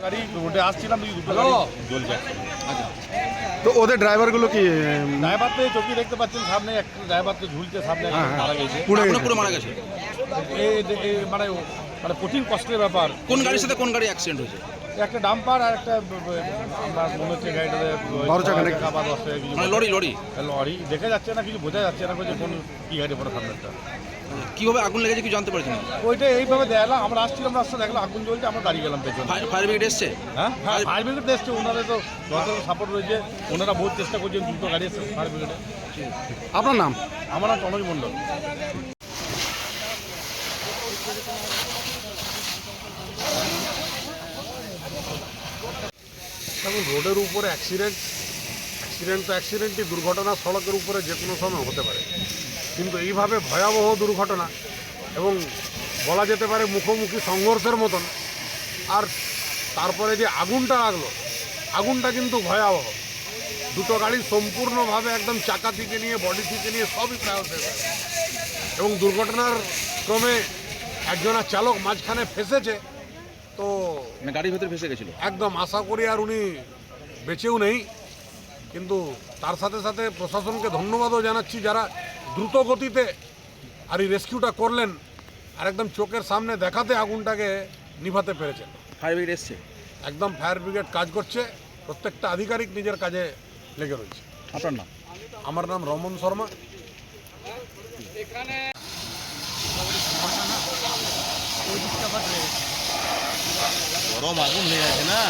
গাড়ি রোডে আসছিলাম, দুটো গাড়ি জ্বলছে। আচ্ছা, তো ওদের ড্রাইভারগুলো কি ড্রাইভার তো চোখে দেখতে পাচ্ছেন, সামনে একটা ড্রাইভার তো ঝুলছে, সামনে একজন মারা গেছে। পুড়ে পুরো মারা গেছে। মানে মানে কঠিন কষ্টের ব্যাপার। কোন গাড়ির সাথে কোন গাড়ি অ্যাক্সিডেন্ট হয়েছে? একটা ডাম্পার আর একটা আমার মনে হচ্ছে গাড়িটাতে 12 চাকা নাকি? বা 10 টাকা কিছু মানে লরি লরি লরি দেখা যাচ্ছে না, কিছু বোঝা যাচ্ছে না যে কোন কি গাড়ি পড়ে সামনেটা। কিভাবে আগুন লেগেছে কি জানতে পারছেন? ওইটা এইভাবে দেখলাম, আমরা আসছিলাম, রাস্তা দেখলাম আগুন জ্বলছে, আমরা দাঁড়িয়ে গেলাম পেছনে। ফায়ার ব্রিগেড এসছে? হ্যাঁ, ফায়ার ব্রিগেড এসছে, ওনারা তো যত সাপোর্ট রয়েছে, ওনারা বহুত চেষ্টা করছেন, দুটো গাড়ি এসছে ফায়ার ব্রিগেডে। আপনার নাম? আমার নাম তনজ মণ্ডল। দেখুন, রোডের উপরে অ্যাক্সিডেন্ট তো অ্যাক্সিডেন্টই, দুর্ঘটনা সড়কের উপরে যে কোনো সময় হতে পারে, কিন্তু এইভাবে ভয়াবহ দুর্ঘটনা এবং বলা যেতে পারে মুখোমুখি সংঘর্ষের মতন, আর তারপরে যে আগুনটা লাগলো, আগুনটা কিন্তু ভয়াবহ। দুটো গাড়ি সম্পূর্ণভাবে একদম চাকা থেকে নিয়ে বডি থেকে নিয়ে সবই প্রায় শেষ হয়ে গেছে। এবং দুর্ঘটনার ক্রমে একজনের চালক মাঝখানে ফেঁসেছে, তো মানে গাড়ির ভেতরে ফেসে গেছিল। একদম আশা করি আর উনি বেঁচেও নেই, কিন্তু তার সাথে সাথে প্রশাসনকে ধন্যবাদও জানাচ্ছি যারা দ্রুত গতিতে আর এই রেস্কিউটা করলেন আর একদম চোখের সামনে দেখাতে আগুনটাকে নিভাতে পেরেছেন। ফায়ার ব্রিগেড এসছে? একদম ফায়ার ব্রিগেড কাজ করছে, প্রত্যেকটা আধিকারিক নিজের কাজে লেগে রয়েছে। আপনার নাম? আমার নাম রমন শর্মা। গরম আগুন হয়ে আছে না।